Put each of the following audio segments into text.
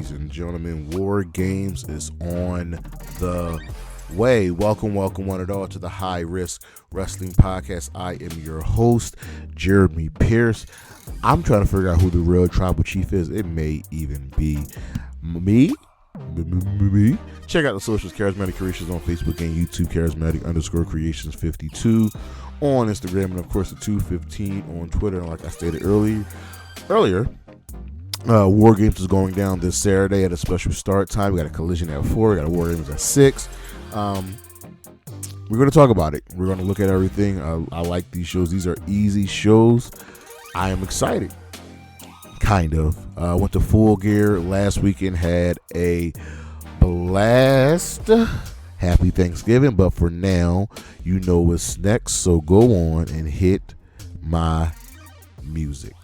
Ladies and gentlemen, War Games is on the way. Welcome one and all to the High Risk Wrestling Podcast. I am your host, Jeremy Pierce. I'm trying to figure out who the real tribal chief is. It may even be me. Check out the socials, Charismatic Creations on Facebook and YouTube, Charismatic_Creations52 on Instagram, and of course the 215 on Twitter. And like I stated earlier, War Games is going down this Saturday at a special start time. We got a Collision at 4, we got a War Games at 6. We're going to talk about it. We're going to look at everything. I like these shows. These are easy shows. I am excited. Kind of. Went to Full Gear last weekend, had a blast. Happy Thanksgiving, but for now, you know what's next, so go on and hit my music.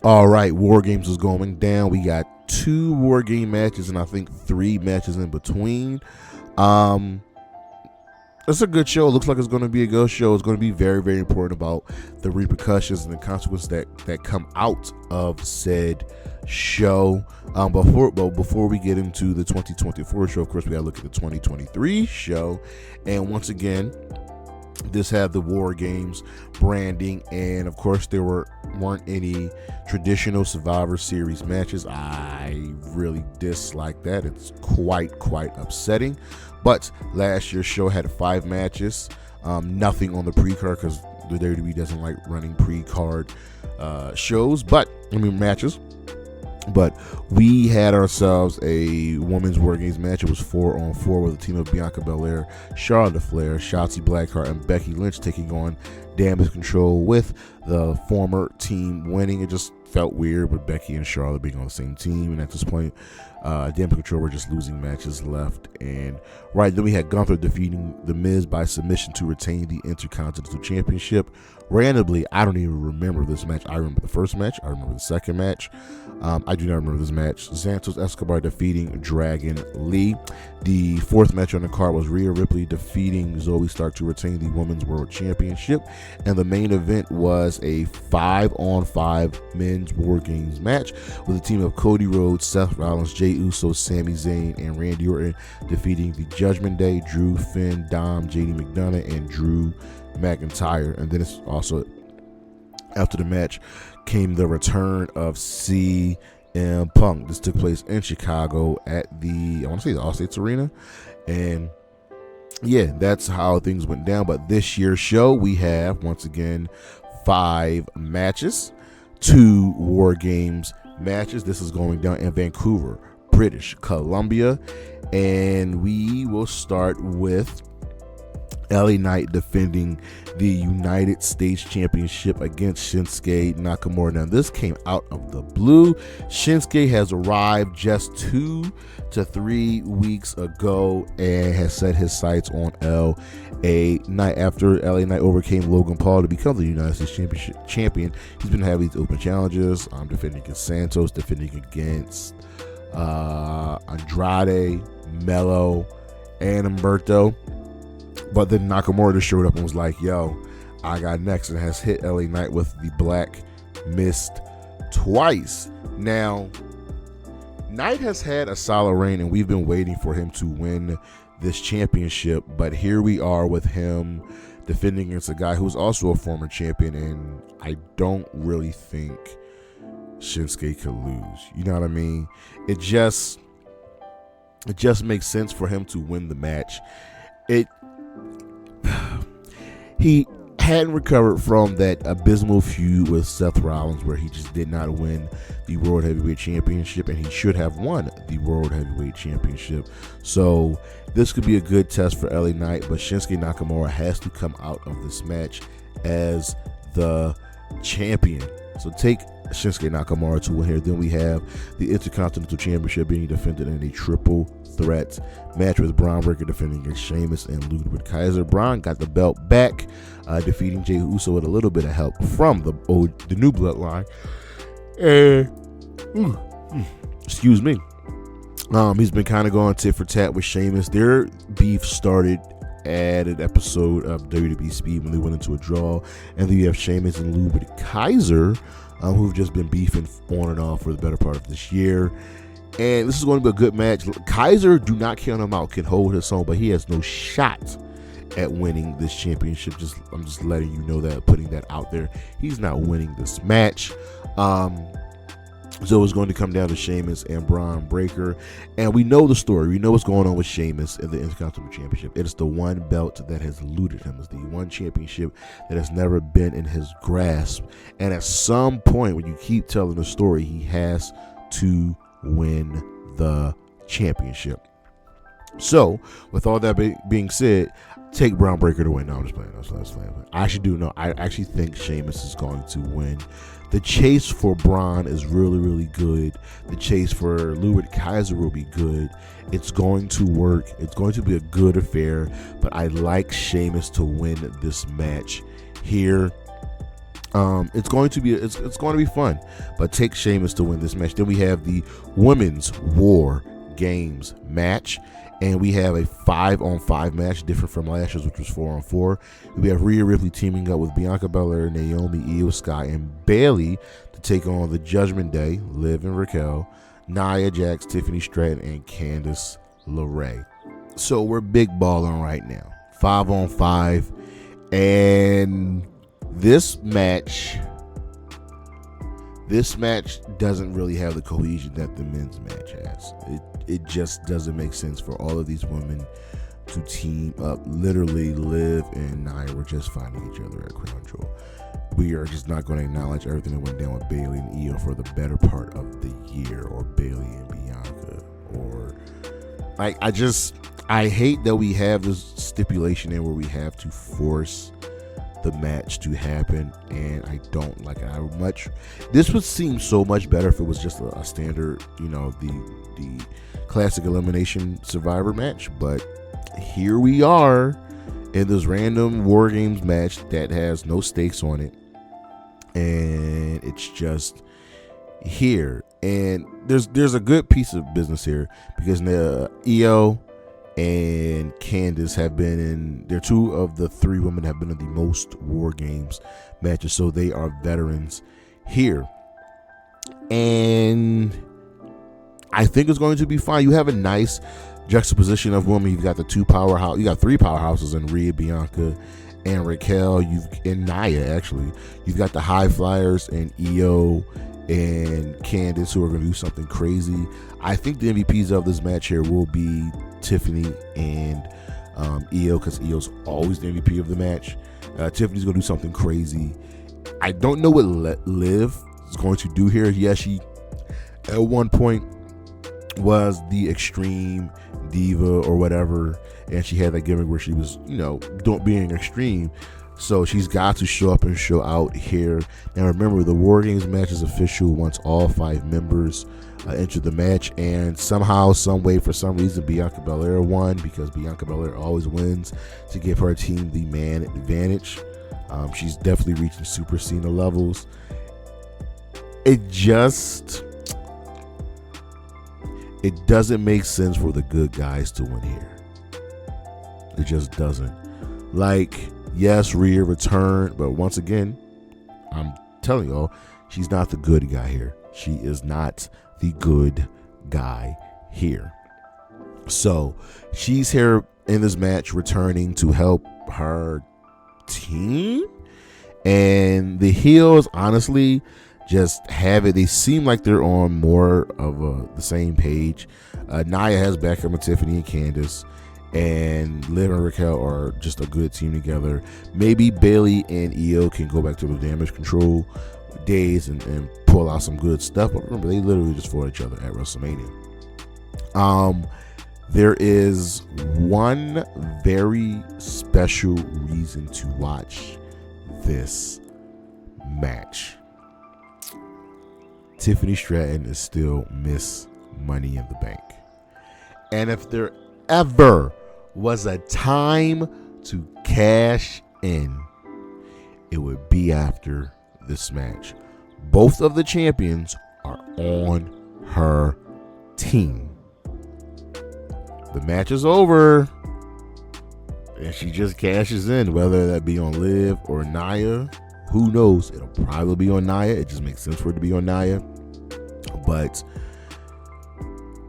All right, War Games is going down. We got 2 War Game matches and I think 3 matches in between. It's a good show. It looks like it's going to be a good show. It's going to be very, very important about the repercussions and the consequences that come out of said show. Before we get into the 2024 show, of course, we got to look at the 2023 show. And once again, this had the War Games branding, and of course there weren't any traditional Survivor Series matches. I really dislike that. It's quite upsetting. But last year's show had 5 matches, nothing on the pre-card because the WWE doesn't like running pre-card matches. But we had ourselves a women's War Games match. It was 4-on-4 with a team of Bianca Belair, Charlotte Flair, Shotzi Blackheart, and Becky Lynch taking on Damage Control, with the former team winning. It just felt weird with Becky and Charlotte being on the same team, and at this point, Damage Control were just losing matches left and right. Then we had Gunther defeating The Miz by submission to retain the Intercontinental Championship. Randomly, I don't even remember this match. I remember the first match. I remember the second match. I do not remember this match. Santos Escobar defeating Dragon Lee. The 4th match on the card was Rhea Ripley defeating Zoe Stark to retain the Women's World Championship. And the main event was a 5-on-5 men's War Games match with a team of Cody Rhodes, Seth Rollins, Jey Uso, Sami Zayn, and Randy Orton defeating the Judgment Day, Drew, Finn, Dom, JD McDonough, and Drew McIntyre. And then it's also, after the match came the return of CM Punk. This took place in Chicago at the Allstate Arena. And yeah, that's how things went down. But this year's show, we have once again 5 matches, 2 War Games matches. This is going down in Vancouver, British Columbia, and we will start with LA Knight defending the United States Championship against Shinsuke Nakamura. Now, this came out of the blue. Shinsuke has arrived just 2 to 3 weeks ago and has set his sights on LA Knight. After LA Knight overcame Logan Paul to become the United States champion, he's been having these open challenges. Defending against Santos, defending against Andrade, Melo, and Humberto. But then Nakamura just showed up and was like, yo, I got next, and has hit LA Knight with the Black Mist twice. Now, Knight has had a solid reign, and we've been waiting for him to win this championship. But here we are with him defending against a guy who's also a former champion, and I don't really think Shinsuke could lose. You know what I mean? It just makes sense for him to win the match. He hadn't recovered from that abysmal feud with Seth Rollins where he just did not win the World Heavyweight Championship, and he should have won the World Heavyweight Championship. So this could be a good test for LA Knight, but Shinsuke Nakamura has to come out of this match as the champion. So take Shinsuke Nakamura to win here. Then we have the Intercontinental Championship being defended in a triple threat match with Bron Breakker defending against Sheamus and Ludwig Kaiser. Bron got the belt back, defeating Jey Uso with a little bit of help from the new Bloodline. Excuse me. He's been kind of going tit for tat with Sheamus. Their beef started at an episode of WWE Speed when they went into a draw, and then you have Sheamus and Ludwig Kaiser, who've just been beefing on and off for the better part of this year. And this is going to be a good match. Kaiser, do not count him out, can hold his own, but he has no shot at winning this championship. I'm just letting you know that, putting that out there. He's not winning this match. So it's going to come down to Sheamus and Bron Breakker. And we know the story. We know what's going on with Sheamus in the Intercontinental Championship. It is the one belt that has eluded him. It's the one championship that has never been in his grasp. And at some point, when you keep telling the story, he has to win the championship. So, with all that being said, take Bron Breakker to win. No, I'm just playing. I actually do know. I actually think Sheamus is going to win. The chase for Bron is really, really good. The chase for Ludwig Kaiser will be good. It's going to work. It's going to be a good affair. But I like Sheamus to win this match here. It's going to be fun. But take Sheamus to win this match. Then we have the Women's WarGames match. And we have a 5-on-5 match, different from last year's, which was 4-on-4. We have Rhea Ripley teaming up with Bianca Belair, Naomi, Io Sky, and Bayley to take on the Judgment Day, Liv and Raquel, Nia Jax, Tiffany Stratton, and Candice LaRae. So we're big balling right now. 5-on-5. And this match doesn't really have the cohesion that the men's match has. It just doesn't make sense for all of these women to team up. Literally, Liv and Nia were just finding each other at Crown Jewel. We are just not going to acknowledge everything that went down with Bayley and Io for the better part of the year, or Bayley and Bianca, or I hate that we have this stipulation in where we have to force the match to happen, and I don't like it. This would seem so much better if it was just a standard, the classic elimination survivor match. But here we are in this random WarGames match that has no stakes on it, and it's just here. And there's a good piece of business here, because Io and Candice have been in, they're two of the three women have been in the most WarGames matches, so they are veterans here. And I think it's going to be fine. You have a nice juxtaposition of women. You've got the three powerhouses in Rhea, Bianca, and Raquel. And Nia, actually. You've got the high flyers and Io and Candice, who are going to do something crazy. I think the MVPs of this match here will be Tiffany and Io, because Io's always the MVP of the match. Tiffany's going to do something crazy. I don't know what Liv is going to do here. Yeah, she at one point was the extreme diva or whatever, and she had that gimmick where she was, being extreme. So she's got to show up and show out here. Now remember, the WarGames match is official once all 5 members enter the match, and somehow, some way, for some reason, Bianca Belair won, because Bianca Belair always wins to give her team the man advantage. She's definitely reaching Super Cena levels. It doesn't make sense for the good guys to win here. It just doesn't. Yes, Rhea returned, but once again, I'm telling y'all, she's not the good guy here. She is not the good guy here. So she's here in this match, returning to help her team. And the heels, honestly, just have it. They seem like they're on more of the same page. Nia has backup with Tiffany and Candice, and Liv and Raquel are just a good team together. Maybe Bayley and Io can go back to the damage control days and pull out some good stuff. But remember, they literally just fought each other at WrestleMania. There is one very special reason to watch this match. Tiffany Stratton is still Miss Money in the Bank. And if there ever was a time to cash in, it would be after this match. Both of the champions are on her team. the match is over and she just cashes in, whether that be on Liv or Nia, who knows? It'll probably be on Nia. It just makes sense for it to be on Nia. But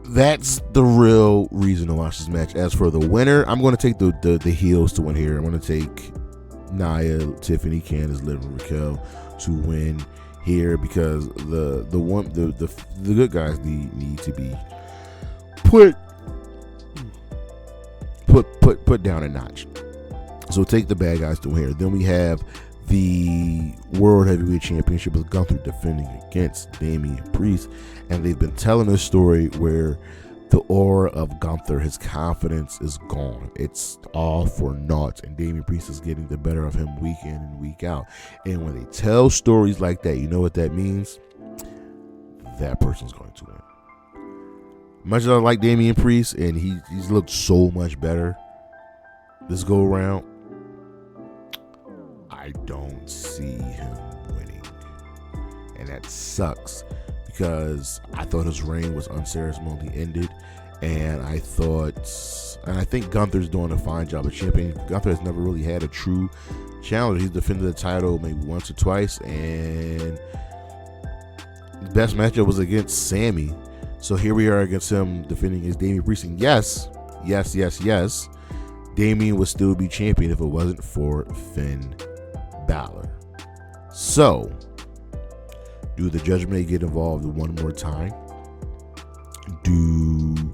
that's the real reason to watch this match. As for the winner, I'm going to take the heels to win here. I'm going to take Nia, Tiffany, Candice, Liv, and Raquel to win here, because the good guys need to be put down a notch. So take the bad guys to win here. Then we have the World Heavyweight Championship with Gunther defending against Damian Priest, and they've been telling a story where the aura of Gunther, his confidence is gone. It's all for naught, and Damian Priest is getting the better of him week in and week out. And when they tell stories like that, you know what that means? That person's going to win. Much as I like Damian Priest, and he's looked so much better this go around, I don't see him winning. And that sucks, because I thought his reign was unceremoniously ended, and I think Gunther's doing a fine job of championing. Gunther has never really had a true challenger. He's defended the title maybe once or twice, and the best matchup was against Sami. So here we are against him defending his Damian Priest. And yes, Damian would still be champion if it wasn't for Finn Balor. So, do the Judgment Day get involved one more time? Do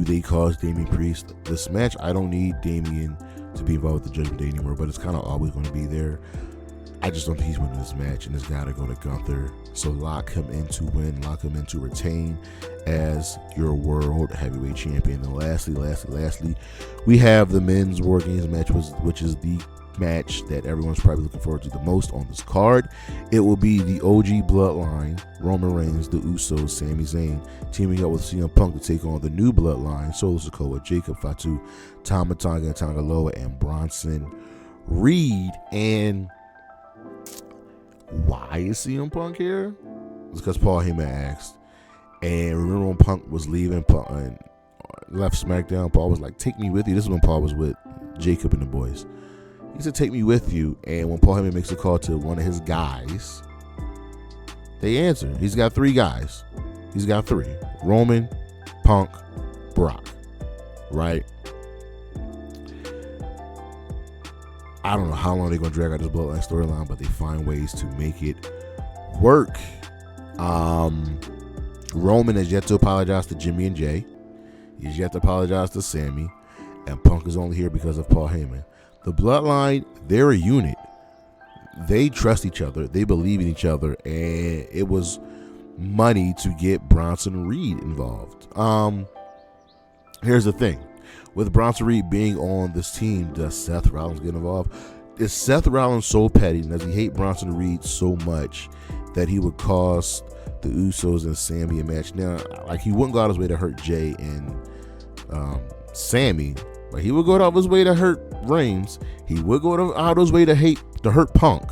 they cause Damian Priest this match? I don't need Damian to be involved with the Judgment Day anymore, but it's kind of always going to be there. I just don't think he's winning this match, and it's got to go to Gunther. So lock him in to win, lock him in to retain as your World Heavyweight Champion. And lastly, we have the men's WarGames match, which is the match that everyone's probably looking forward to the most on this card. It will be the OG Bloodline, Roman Reigns, the Usos, Sami Zayn, teaming up with CM Punk to take on the new Bloodline, Solo Sikoa, Jacob Fatu, Tama Tonga, and Tonga Loa, and Bronson Reed. And why is CM Punk here? It's because Paul Heyman asked. And remember when Punk was leaving, and left SmackDown, Paul was like, "Take me with you." This is when Paul was with Jacob and the boys. He said, "Take me with you." And when Paul Heyman makes a call to one of his guys, they answer. He's got 3 guys. He's got 3. Roman, Punk, Brock. Right? I don't know how long they're going to drag out this Bloodline storyline, but they find ways to make it work. Roman has yet to apologize to Jimmy and Jay. He's yet to apologize to Sami. And Punk is only here because of Paul Heyman. The Bloodline, they're a unit. They trust each other. They believe in each other. And it was money to get Bronson Reed involved. Here's the thing. With Bronson Reed being on this team, does Seth Rollins get involved? Is Seth Rollins so petty, and does he hate Bronson Reed so much that he would cost the Usos and Sami a match? Now, like, he wouldn't go out of his way to hurt Jay and Sami, but he would go out of his way to hurt Reigns. He would go out of his way to hurt Punk.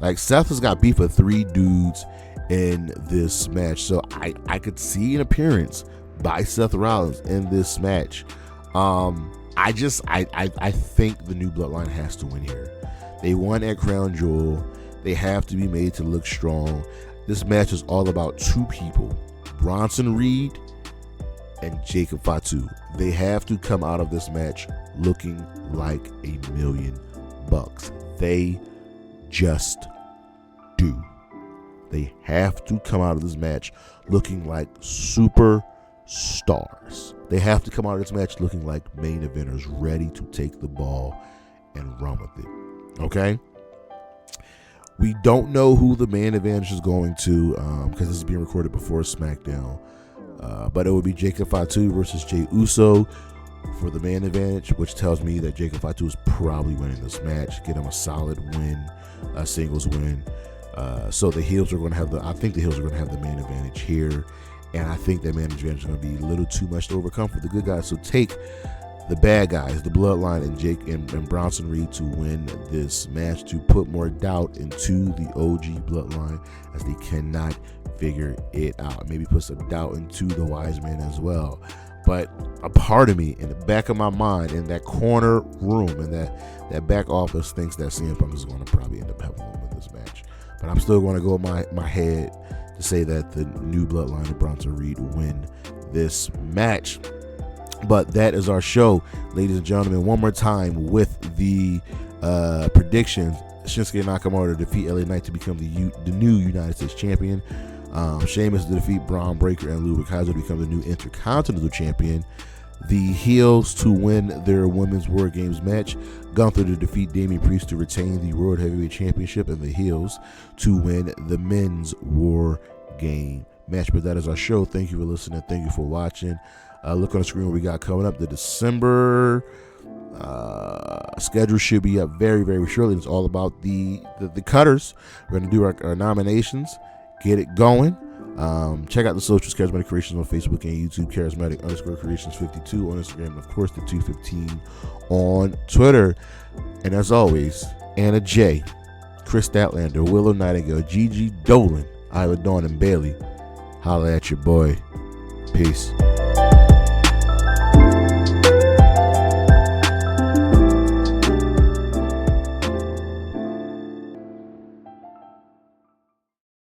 Like, Seth has got beef with 3 dudes in this match, so I could see an appearance by Seth Rollins in this match. I think the new Bloodline has to win here. They won at Crown Jewel. They have to be made to look strong. This match is all about 2 people, Bronson Reed and Jacob Fatu. They have to come out of this match looking like $1 million. They just do. They have to come out of this match looking like super stars. They have to come out of this match looking like main eventers, ready to take the ball and run with it. Okay? We don't know who the main advantage is going to, because this is being recorded before SmackDown. But it will be Jacob Fatu versus Jey Uso for the main advantage, which tells me that Jacob Fatu is probably winning this match. Get him a solid win, a singles win. So the heels are going to have I think the heels are going to have the main advantage here. And I think that main advantage is going to be a little too much to overcome for the good guys. So take the bad guys, the Bloodline, and Jake and Bronson Reed to win this match, to put more doubt into the OG Bloodline, as they cannot figure it out. Maybe put some doubt into the Wise Men as well. But a part of me in the back of my mind, in that corner room, in that back office, thinks that CM Punk is going to probably end up having to win this match. But I'm still going to go with my head to say that the new Bloodline and Bronson Reed win this match. But that is our show, ladies and gentlemen. One more time with the predictions. Shinsuke Nakamura to defeat LA Knight to become the new United States champion. Sheamus to defeat Bron Breakker and Ludwig Kaiser to become the new Intercontinental champion. The heels to win their women's WarGames match. Gunther to defeat Damian Priest to retain the World Heavyweight Championship, and the heels to win the men's WarGame match. But that is our show. Thank you for listening. Thank you for watching. Look on the screen what we got coming up. The December schedule should be up very, very shortly. It's all about the cutters. We're going to do our nominations, get it going. Check out the socials, Charismatic Creations on Facebook and YouTube, Charismatic_Creations52 on Instagram, and of course the 215 on Twitter. And as always, Anna J, Chris Statlander, Willow Nightingale, Gigi Dolan, Isla Dawn, and Bayley. Holla at your boy. Peace.